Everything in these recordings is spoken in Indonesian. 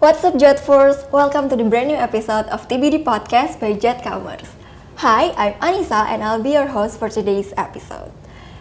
What's up Jetforce? Welcome to the brand new episode of TBD Podcast by Jetcomers. Hi, I'm Anissa and I'll be your host for today's episode.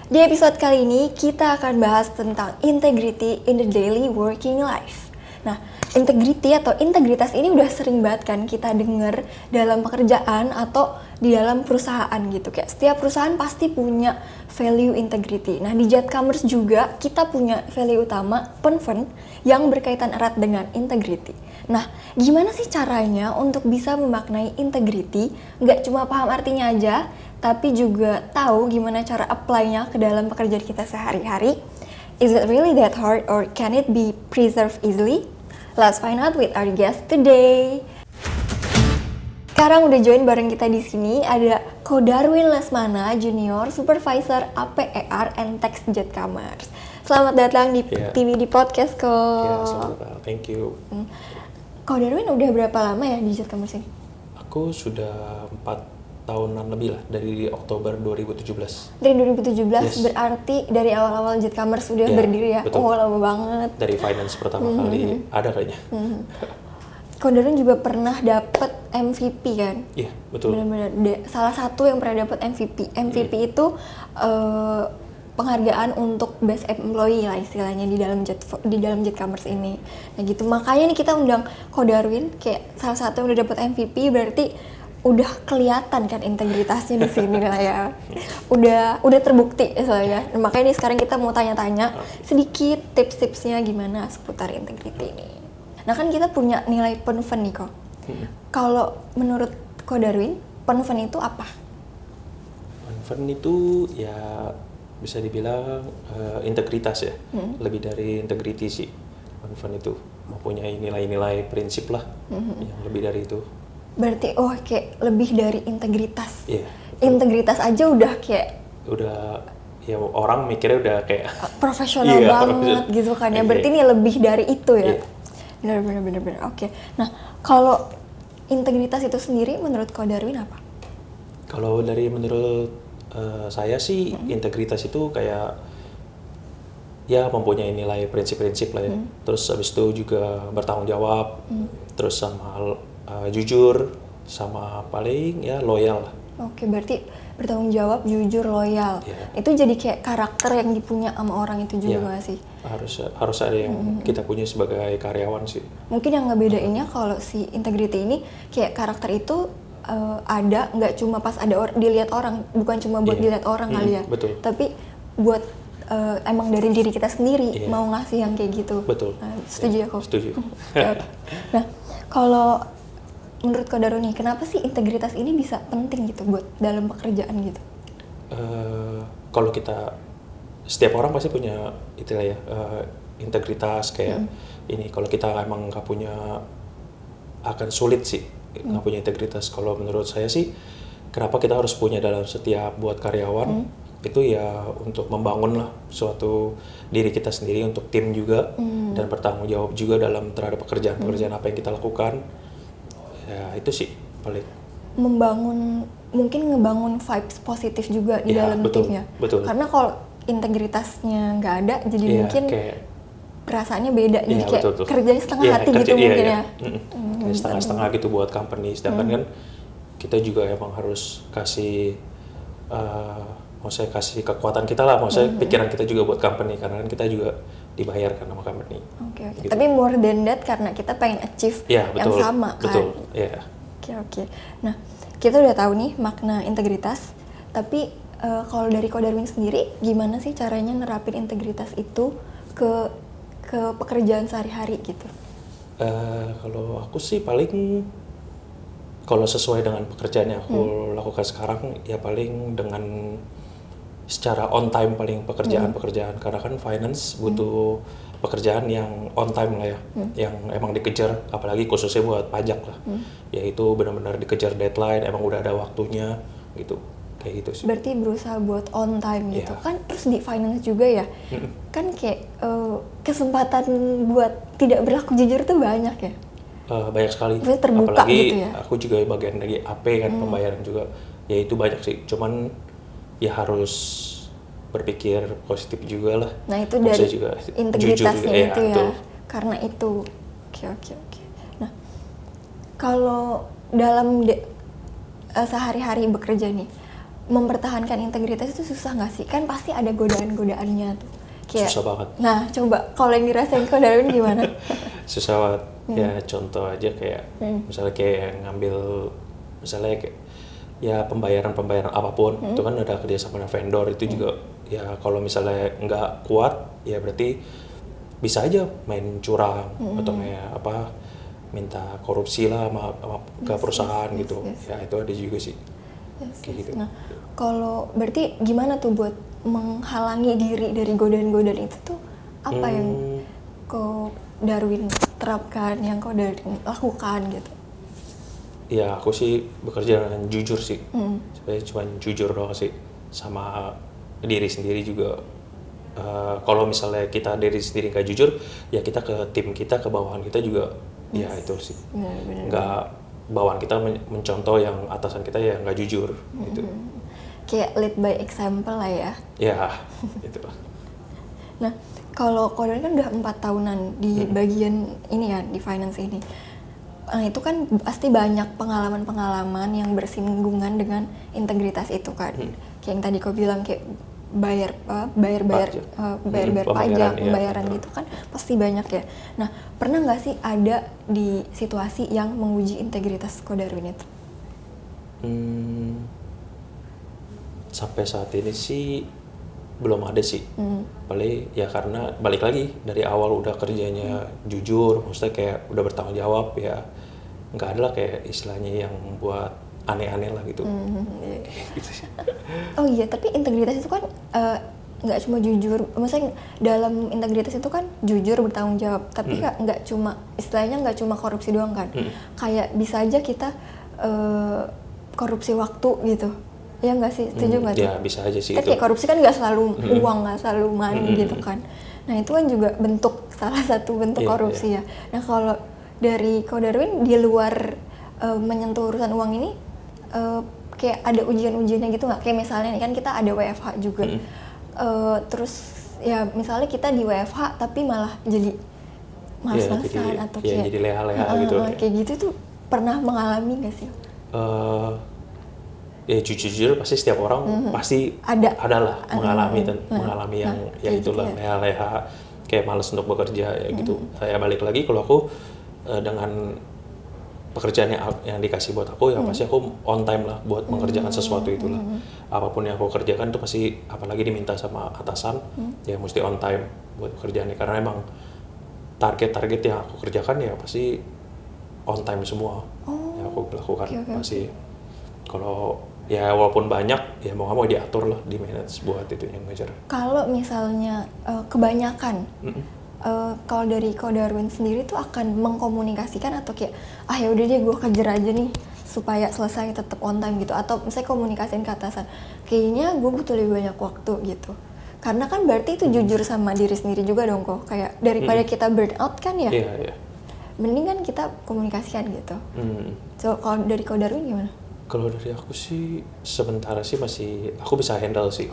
Di episode kali ini kita akan bahas tentang integrity in the daily working life. Nah, integrity atau integritas ini udah sering banget kan kita denger dalam pekerjaan atau di dalam perusahaan gitu. Kayak setiap perusahaan pasti punya value integrity. Nah, di Jetcomers juga kita punya value utama PENFEN yang berkaitan erat dengan integrity. Nah, gimana sih caranya untuk bisa memaknai integrity? Nggak cuma paham artinya aja, tapi juga tahu gimana cara apply-nya ke dalam pekerjaan kita sehari-hari. Is it really that hard or can it be preserved easily? Let's find out with our guest today. Sekarang udah join bareng kita di sini ada Ko Darwin Lesmana, Junior Supervisor APER and Tax Jetcomers. Selamat datang di TBD Podcast, Ko. Selamat datang. Thank you. Ko Darwin udah berapa lama ya di Jetcomers ini? Aku sudah 4 tahunan lebih lah, dari Oktober 2017. Dari 2017, Yes. Berarti dari awal-awal Jetcomers sudah berdiri ya? Betul. Oh, lama banget. Dari finance pertama kali ada kayaknya. Ko Darwin juga pernah dapet MVP kan? Iya, betul. Benar-benar salah satu yang pernah dapet MVP. MVP itu penghargaan untuk best employee lah istilahnya di dalam Jetcomers ini. Nah gitu, makanya nih kita undang Ko Darwin kayak salah satu yang udah dapet MVP, berarti udah kelihatan kan integritasnya di sini lah ya. Udah terbukti soalnya. Nah, makanya nih sekarang kita mau tanya-tanya sedikit tips-tipsnya gimana seputar integrity ini. Nah kan kita punya nilai PENFEN nih kok. Kalau menurut Ko Darwin, PENFEN itu apa? PENFEN itu ya bisa dibilang integritas ya. Lebih dari integrity sih. PENFEN itu mempunyai nilai-nilai prinsip lah yang lebih dari itu. Berarti kayak lebih dari integritas. Iya. Integritas aja udah kayak Ya orang mikirnya udah kayak profesional banget gitu kan ya. Berarti ini lebih dari itu ya. Iya. Benar. Oke. Nah, kalau integritas itu sendiri menurut Ko Darwin apa? Kalau menurut saya sih integritas itu kayak ya mempunyai nilai prinsip-prinsip lah ya. Terus habis itu juga bertanggung jawab. Terus sama jujur, sama paling ya loyal lah. Oke, berarti bertanggung jawab, jujur, loyal. Itu jadi kayak karakter yang dipunya sama orang itu juga nggak sih? Harus ada yang kita punya sebagai karyawan sih. Mungkin yang ngebedainnya kalau si integrity ini kayak karakter itu ada nggak cuma pas dilihat orang, bukan cuma buat dilihat orang kali ya. Betul. Tapi buat emang dari diri kita sendiri mau ngasih yang kayak gitu. Betul. Nah, setuju ya kok? Setuju. Nah, kalau menurut Ko Darwin nih, kenapa sih integritas ini bisa penting gitu buat dalam pekerjaan gitu? Kalau setiap orang pasti punya itulah ya, integritas kayak ini. Kalau kita emang nggak punya, akan sulit sih nggak punya integritas. Kalau menurut saya sih, kenapa kita harus punya dalam setiap buat karyawan itu ya untuk membangun lah suatu diri kita sendiri, untuk tim juga dan bertanggung jawab juga terhadap pekerjaan apa yang kita lakukan. Ya itu sih paling. Mungkin ngebangun vibes positif juga di dalam tim ya. Betul. Karena kalau integritasnya nggak ada, jadi mungkin perasaannya beda. Jadi kayak betul. kerjanya setengah hati gitu mungkin ya. Setengah-setengah gitu buat company. Sedangkan kan kita juga emang harus kasih maksudnya kasih kekuatan kita lah, maksudnya pikiran kita juga buat company, karena kan kita juga dibayarkan sama company. Oke. Gitu. Tapi more than that karena kita pengen achieve yang sama kan. Betul, iya. Oke. Nah, kita udah tahu nih makna integritas, tapi kalau dari Ko Darwin sendiri, gimana sih caranya nerapin integritas itu ke pekerjaan sehari-hari gitu? Kalau aku sih paling, kalau sesuai dengan pekerjaan yang aku lakukan sekarang, ya paling dengan secara on time paling pekerjaan karena kan finance butuh pekerjaan yang on time lah ya, yang emang dikejar, apalagi khususnya buat pajak lah, yaitu benar-benar dikejar deadline, emang udah ada waktunya gitu, kayak gitu sih. Berarti berusaha buat on time gitu kan. Terus di finance juga ya, kan kayak kesempatan buat tidak berlaku jujur tuh banyak ya. Banyak sekali, terbuka apalagi gitu ya? Aku juga bagian dari AP kan, pembayaran juga, ya itu banyak sih, cuman ya harus berpikir positif juga lah. Nah itu dari juga integritasnya jujur juga, itu ya, betul. karena itu. Oke. Kalau dalam sehari-hari bekerja nih, mempertahankan integritas itu susah nggak sih? Kan pasti ada godaan-godaannya tuh. Susah banget. Nah, coba kalau yang dirasain Ko Darwin gimana? Susah banget. Ya contoh aja kayak misalnya kayak ngambil misalnya kayak ya pembayaran apapun itu kan ada kerja sama dengan vendor itu juga ya kalau misalnya nggak kuat ya berarti bisa aja main curang atau kayak apa minta korupsi lah sama ke perusahaan gitu. Ya itu ada juga sih. Kayak gitu. Nah, kalau berarti gimana tuh buat menghalangi diri dari godaan-godaan itu tuh apa yang Ko Darwin terapkan, yang Ko Darwin lakukan gitu? Ya aku sih bekerja dengan jujur sih, sebenarnya cuma jujur doang sih, sama diri sendiri juga. Kalau misalnya kita diri sendiri nggak jujur, ya kita ke tim kita, ke bawahan kita juga, ya itu sih. Nggak bawahan kita mencontoh yang atasan kita ya nggak jujur gitu. Kayak lead by example lah ya. Ya, gitu. Nah, kalau Ko Darwin kan udah 4 tahunan di bagian ini ya, di finance ini. Nah, itu kan pasti banyak pengalaman-pengalaman yang bersinggungan dengan integritas itu kan. Kayak yang tadi Ko bilang kayak bayar pajak, pembayaran gitu kan pasti banyak ya. Nah, pernah nggak sih ada di situasi yang menguji integritas Ko Darwin itu? Sampai saat ini sih belum ada sih. Paling ya karena balik lagi dari awal udah kerjanya jujur, maksudnya kayak udah bertanggung jawab ya nggak ada lah kayak istilahnya yang buat aneh-aneh lah gitu. Gitu sih. Oh iya, tapi integritas itu kan nggak cuma jujur, maksudnya dalam integritas itu kan jujur bertanggung jawab, tapi nggak cuma istilahnya nggak cuma korupsi doang kan. Kayak bisa aja kita korupsi waktu gitu. Ya nggak sih, setuju nggak tuh? Ya bisa aja sih Tapi itu. kayak korupsi kan nggak selalu uang, nggak selalu money gitu kan. Nah itu kan juga salah satu bentuk korupsi ya. Nah kalau dari Ko Darwin di luar menyentuh urusan uang ini, kayak ada ujian-ujiannya gitu nggak? Kayak misalnya nih kan kita ada WFH juga. Terus ya misalnya kita di WFH tapi malah jadi malas-malasan atau kayak jadi leha-leha gitu. Kayak gitu tuh pernah mengalami nggak sih? Ya jujur pasti setiap orang pasti adalah mengalami yang ya itulah leha-leha kayak malas untuk bekerja ya gitu. Saya balik lagi kalau aku dengan pekerjaan yang dikasih buat aku ya pasti aku on time lah buat mengerjakan sesuatu itulah. Apapun yang aku kerjakan tuh pasti apalagi diminta sama atasan ya mesti on time buat pekerjaannya karena emang target-target yang aku kerjakan ya pasti on time semua yang aku lakukan pasti. Kalau ya walaupun banyak ya mau nggak mau diatur lah di manage buat itu yang ngejar. Kalau misalnya kebanyakan kalau dari Ko Darwin sendiri tuh akan mengkomunikasikan atau kayak ya udah deh gue kejar aja nih supaya selesai tetap on time gitu, atau misalnya komunikasiin ke atasan kayaknya gue butuh lebih banyak waktu gitu, karena kan berarti itu jujur sama diri sendiri juga dong kok, kayak daripada kita burn out kan ya. Mending kan kita komunikasikan gitu. So kalau dari Ko Darwin gimana? Kalau dari aku sih sementara sih masih aku bisa handle sih.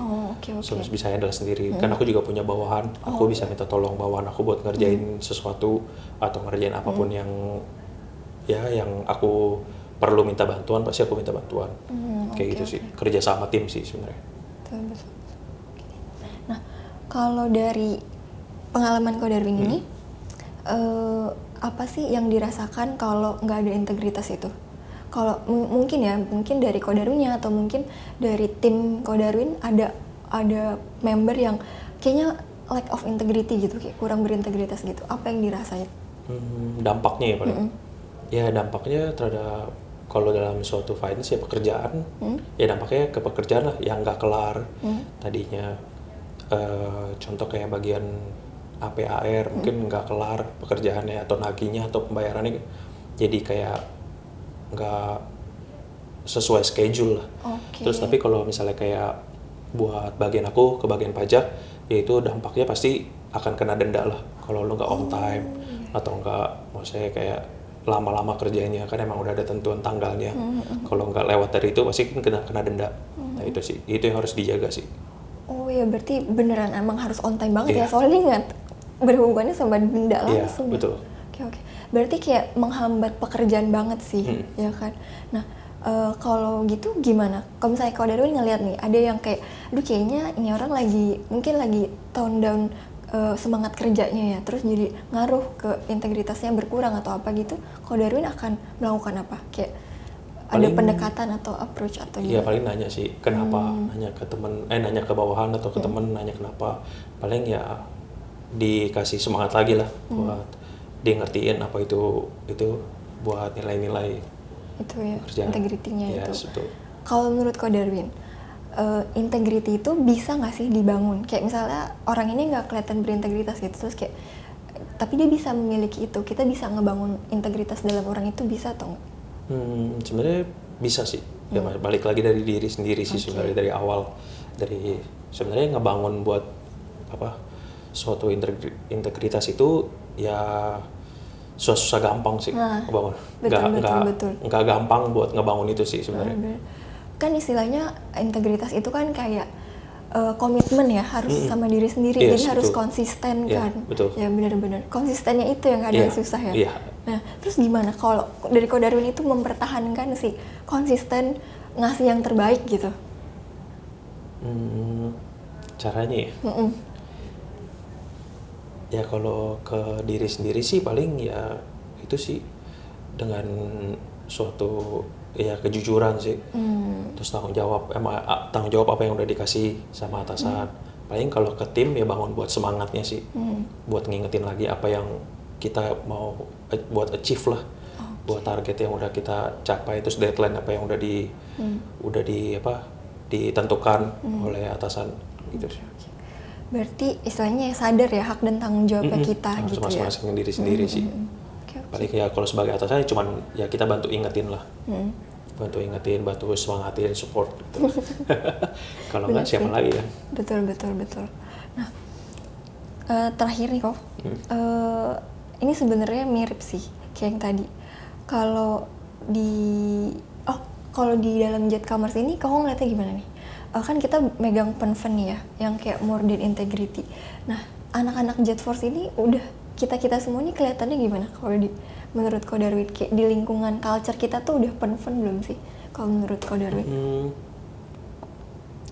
Bisa handle sendiri. Kan aku juga punya bawahan. Aku bisa minta tolong bawahan aku buat ngerjain sesuatu atau ngerjain apapun yang aku perlu minta bantuan, pasti aku minta bantuan. Kayak gitu sih. Kerja sama tim sih sebenarnya. Betul. Nah, kalau dari pengalaman Ko Darwin ini apa sih yang dirasakan kalau nggak ada integritas itu? Kalau mungkin dari Ko Darwinnya atau mungkin dari tim Ko Darwin ada member yang kayaknya lack of integrity gitu, kayak kurang berintegritas gitu. Apa yang dirasain? Dampaknya ya paling. Ya dampaknya terhadap kalau dalam suatu finance ya pekerjaan, ya dampaknya ke pekerjaan lah yang nggak kelar tadinya. Contoh kayak bagian APAR mungkin nggak kelar pekerjaannya atau nagihnya atau pembayarannya jadi kayak nggak sesuai schedule lah. Terus tapi kalau misalnya kayak buat bagian aku ke bagian pajak, yaitu dampaknya pasti akan kena denda lah kalau lo nggak on time atau nggak, maksudnya kayak lama-lama kerjanya kan emang udah ada tentuan tanggalnya. Kalau nggak lewat dari itu pasti kan kena denda. Nah itu sih, itu yang harus dijaga sih. Oh ya berarti beneran emang harus on time banget ya, soalnya nggak berhubungannya sama denda langsung. Betul. Oke. berarti kayak menghambat pekerjaan banget sih, ya kan. Nah, kalau gitu gimana? Kalau misalnya kau Darwin ngeliat nih, ada yang kayak, aduh kayaknya ini orang mungkin lagi tone down semangat kerjanya ya, terus jadi ngaruh ke integritasnya berkurang atau apa gitu, kau Darwin akan melakukan apa? Kayak ada pendekatan atau approach atau Iya, gimana? paling nanya sih kenapa, nanya ke bawahan atau ke temen, nanya kenapa, paling ya dikasih semangat lagi lah buat dia ngertiin apa itu buat nilai-nilai Itu ya, kerjaan. integritinya itu. Yes, betul. Kalau menurut kau Darwin, integrity itu bisa nggak sih dibangun? Kayak misalnya orang ini nggak kelihatan berintegritas gitu, terus kayak tapi dia bisa memiliki itu. Kita bisa ngebangun integritas dalam orang itu, bisa atau nggak? Sebenarnya bisa sih. Ya balik lagi dari diri sendiri sih sebenarnya, dari awal, dari sebenarnya ngebangun buat apa suatu integritas itu ya susah gampang sih ngebangun. Betul. Nggak gampang buat ngebangun itu sih sebenarnya. Kan istilahnya integritas itu kan kayak komitmen ya, harus sama diri sendiri, Yes, jadi harus betul. konsisten Iya, kan. betul. Ya benar-benar. Konsistennya itu yang kadang Iya, susah ya. iya. Nah, terus gimana kalau dari Ko Darwin itu mempertahankan si konsisten ngasih yang terbaik gitu? Caranya ya. Ya kalau ke diri sendiri sih paling ya itu sih dengan suatu ya kejujuran sih. Terus tanggung jawab apa yang udah dikasih sama atasan. Paling kalau ke tim ya bangun buat semangatnya sih. Buat ngingetin lagi apa yang kita mau buat achieve lah. Buat target yang udah kita capai, terus deadline apa yang udah ditentukan oleh atasan gitu sih. Berarti istilahnya sadar ya hak dan tanggung jawabnya kita Harus gitu ya. masing-masing diri sendiri sih. Oke. Paling ya kalau sebagai atasannya cuman ya kita bantu ingetin lah. Bantu ingetin, bantu semangatin, support gitu. Kalau Bener enggak siapa sih. lagi kan? Betul. Nah, terakhir nih kok, ini sebenarnya mirip sih kayak yang tadi. Kalau di dalam Jet Commerce ini, kau ngeliatnya gimana nih? Kan kita megang Penven nih ya, yang kayak more than integrity. Nah, anak-anak Jet Force ini udah kita semua nih kelihatannya gimana? Kalau menurut Ko Darwin, kayak di lingkungan culture kita tuh udah Penven belum sih? Kalau menurut Ko Darwin?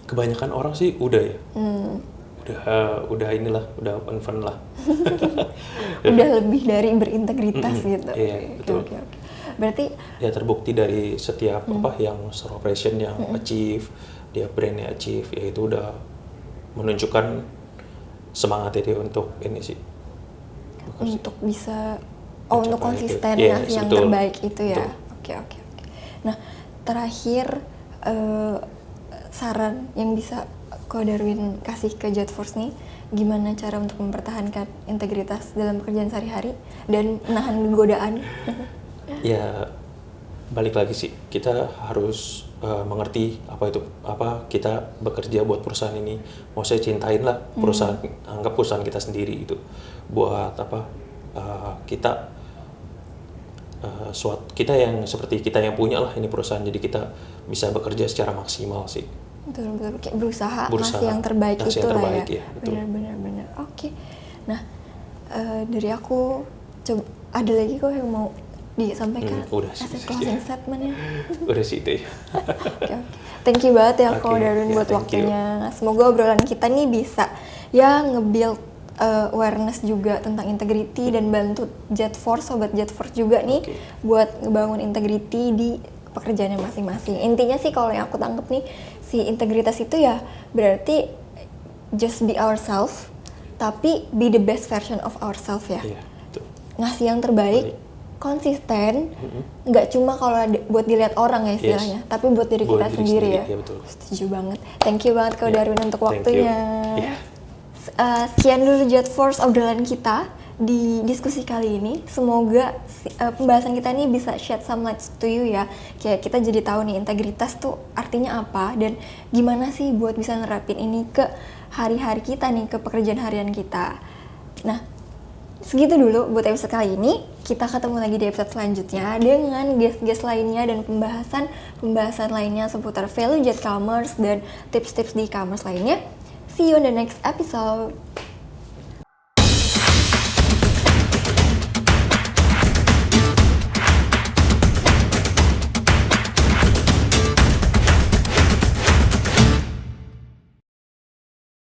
Kebanyakan orang sih udah ya. Udah inilah, udah Penven lah. Udah lebih dari berintegritas gitu. Iya, betul. Oke. Berarti Ya terbukti dari setiap yang store operation yang achieve, dia brandnya achieve, ya itu udah menunjukkan semangatnya dia untuk ini sih. untuk bisa untuk Mencapai konsisten itu. Yes, ngasih yang betul. terbaik itu ya. Betul. Oke. Nah, terakhir saran yang bisa Ko Darwin kasih ke Jet Force nih, gimana cara untuk mempertahankan integritas dalam pekerjaan sehari-hari dan menahan godaan? Ya balik lagi sih, kita harus mengerti apa kita bekerja buat perusahaan ini. Mau saya cintain lah perusahaan, anggap perusahaan kita sendiri itu. Buat kita yang seperti kita yang punya lah ini perusahaan, jadi kita bisa bekerja secara maksimal sih. Betul, kayak berusaha ngasih yang terbaik ngasih itu yang lah terbaik, ya. ya, betul. Benar. Oke. Nah, dari aku coba ada lagi kok yang mau disampaikan udah sih, as a closing statement-nya. Udah sih itu ya. Oke. Thank you banget ya Ko Oke, Darwin ya, buat thank you. waktunya. Semoga obrolan kita nih bisa ya nge-build awareness juga tentang integrity dan bantu Jet Force, sobat Jet Force juga nih buat ngebangun integrity di pekerjaannya masing-masing. Intinya sih kalau yang aku tangkep nih, si integritas itu ya berarti just be ourselves, tapi be the best version of ourselves ya. Iya, betul. Ngasih yang terbaik, konsisten, nggak cuma kalau buat dilihat orang ya istilahnya, tapi buat diri Buat kita diri sendiri ya. iya, betul. Setuju banget. Thank you banget Ko Darwin untuk Thank you. waktunya. Iya. Sekian dulu Jet Force obrolan kita di diskusi kali ini. Semoga pembahasan kita ini bisa shed some light to you ya. Kayak kita jadi tahu nih integritas tuh artinya apa dan gimana sih buat bisa nerapin ini ke hari-hari kita nih, ke pekerjaan harian kita. Nah, segitu dulu buat episode kali ini. Kita ketemu lagi di episode selanjutnya dengan guest-guest lainnya dan pembahasan lainnya seputar value Jet Commerce dan tips-tips di e-commerce lainnya. See you in the next episode.